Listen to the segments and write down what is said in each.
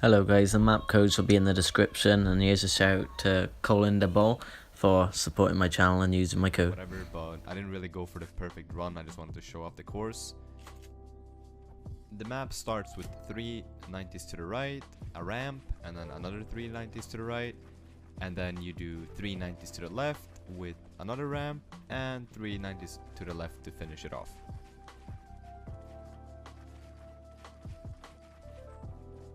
Hello guys, the map codes will be in the description, and here's a shout out to Colin the Ball for supporting my channel and using my code. Whatever, but I didn't really go for the perfect run. I just wanted to show off the course. The map starts with 3 90s to the right, a ramp, and then another 3 90s to the right, and then you do 3 90s to the left with another ramp and 3 90s to the left to finish it off.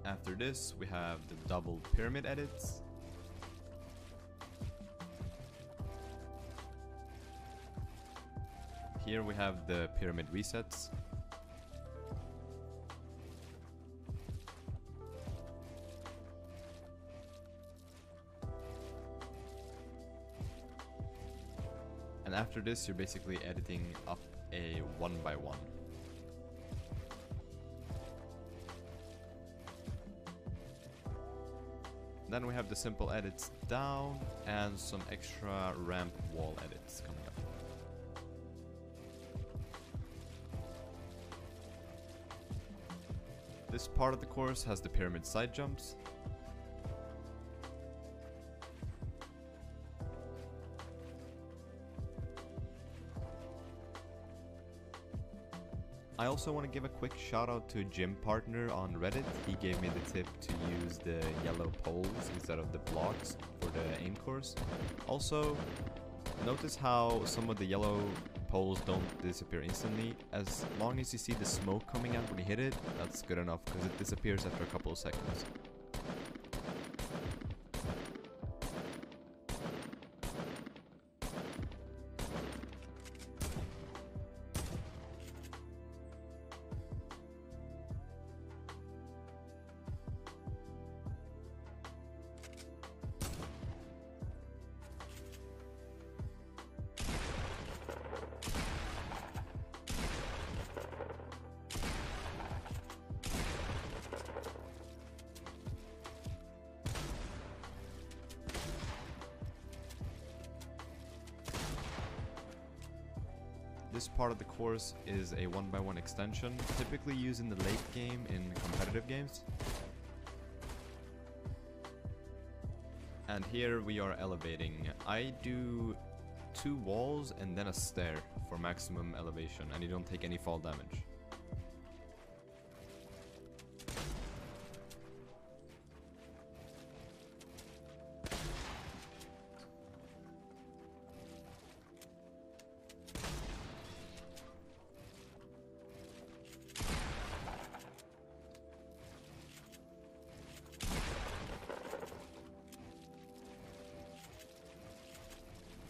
After this, we have the double pyramid edits. Here we have the pyramid resets. And after this, you're basically editing up a 1x1. Then we have the simple edits down and some extra ramp wall edits coming up. This part of the course has the pyramid side jumps. I also want to give a quick shout out to a gym partner on Reddit. He gave me the tip to use the yellow poles instead of the blocks for the aim course. Also, notice how some of the yellow poles don't disappear instantly. As long as you see the smoke coming out when you hit it, that's good enough because it disappears after a couple of seconds. This part of the course is a 1x1 extension, typically used in the late game in competitive games. And here we are elevating. I do 2 walls and then a stair for maximum elevation, and you don't take any fall damage.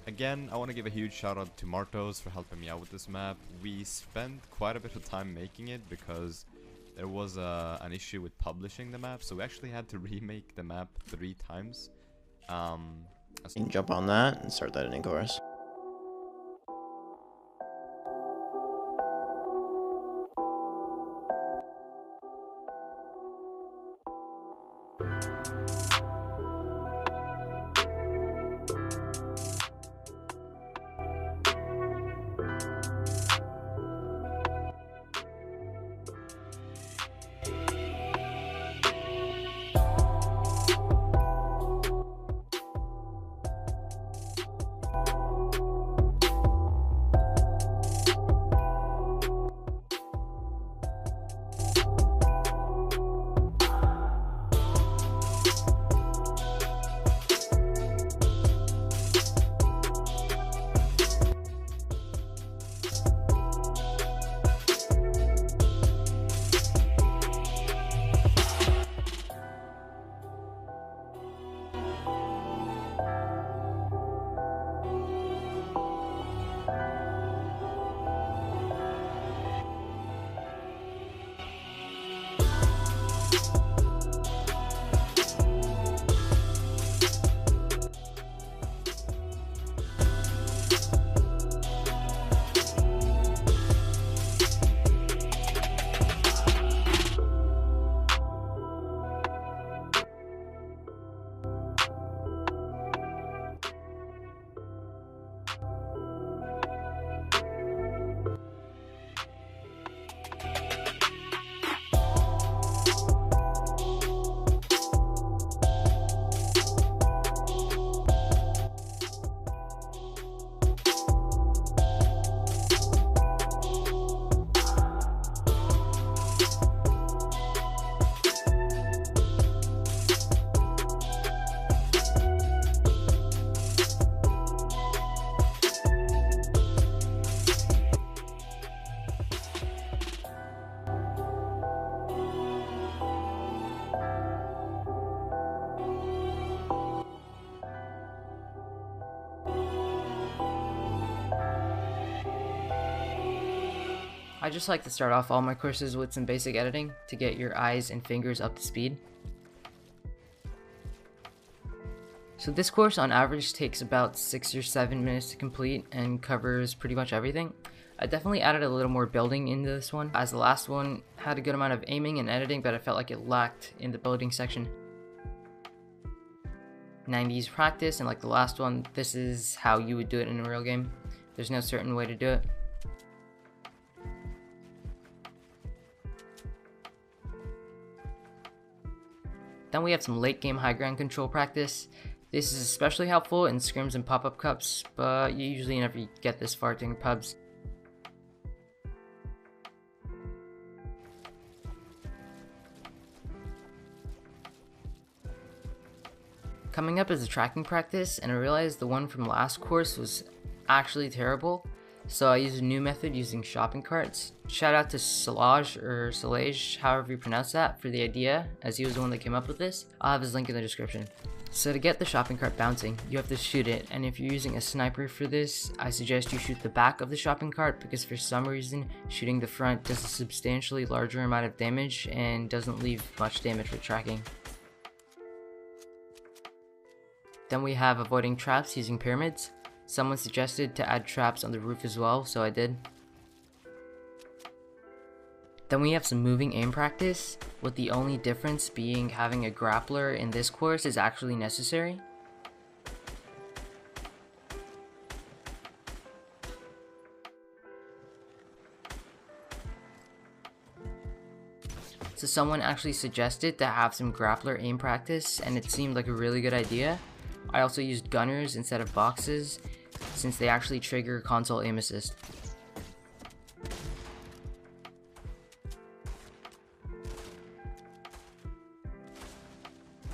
Again, I want to give a huge shout out to Martos for helping me out with this map. We spent quite a bit of time making it because there was an issue with publishing the map, so we actually had to remake the map 3 times. You can jump on that and start that ending course. I just like to start off all my courses with some basic editing to get your eyes and fingers up to speed. So this course on average takes about 6 or 7 minutes to complete and covers pretty much everything. I definitely added a little more building into this one, as the last one had a good amount of aiming and editing, but I felt like it lacked in the building section. 90s practice, and like the last one, this is how you would do it in a real game. There's no certain way to do it. Then we have some late game high ground control practice. This is especially helpful in scrims and pop-up cups, but you usually never get this far during pubs. Coming up is a tracking practice, and I realized the one from last course was actually terrible, so I used a new method using shopping carts. Shout out to Solage, however you pronounce that, for the idea, as he was the one that came up with this. I'll have his link in the description. So to get the shopping cart bouncing, you have to shoot it, and if you're using a sniper for this, I suggest you shoot the back of the shopping cart, because for some reason, shooting the front does a substantially larger amount of damage and doesn't leave much damage for tracking. Then we have avoiding traps using pyramids. Someone suggested to add traps on the roof as well, so I did. Then we have some moving aim practice, with the only difference being having a grappler in this course is actually necessary. So someone actually suggested to have some grappler aim practice, and it seemed like a really good idea. I also used gunners instead of boxes, since they actually trigger console aim assist.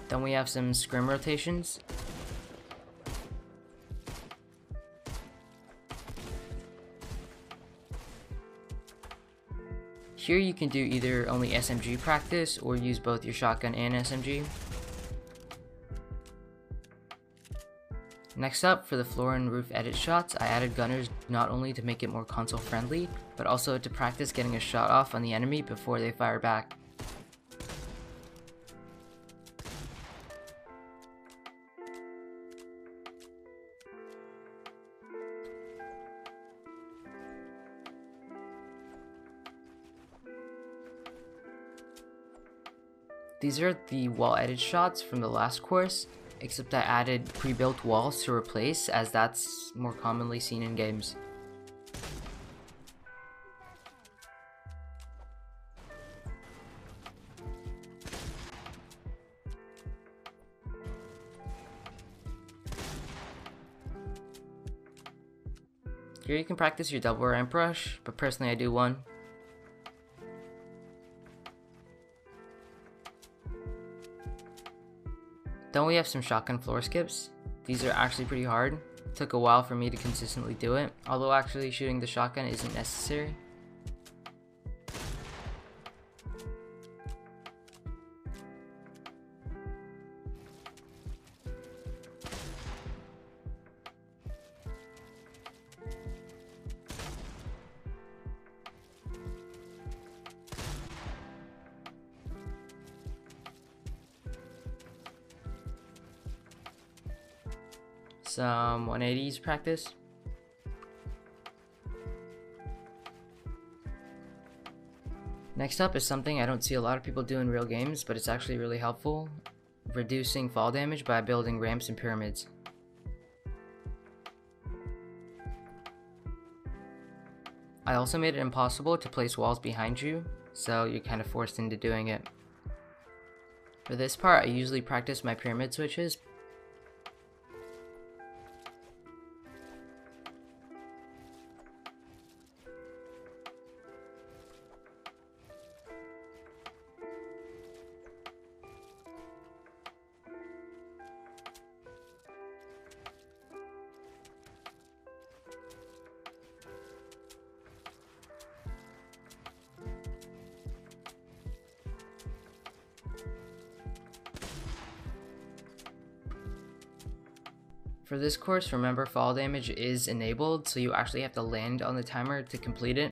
Then we have some scrim rotations. Here you can do either only SMG practice or use both your shotgun and SMG. Next up, for the floor and roof edit shots, I added gunners not only to make it more console friendly, but also to practice getting a shot off on the enemy before they fire back. These are the wall edit shots from the last course, except I added pre-built walls to replace, as that's more commonly seen in games. Here you can practice your double ramp rush, but personally I do one. Then we have some shotgun floor skips. These are actually pretty hard. It took a while for me to consistently do it, although actually shooting the shotgun isn't necessary. Some 180s practice. Next up is something I don't see a lot of people do in real games, but it's actually really helpful: reducing fall damage by building ramps and pyramids. I also made it impossible to place walls behind you, so you're kind of forced into doing it. For this part, I usually practice my pyramid switches. For this course, remember fall damage is enabled, so you actually have to land on the timer to complete it.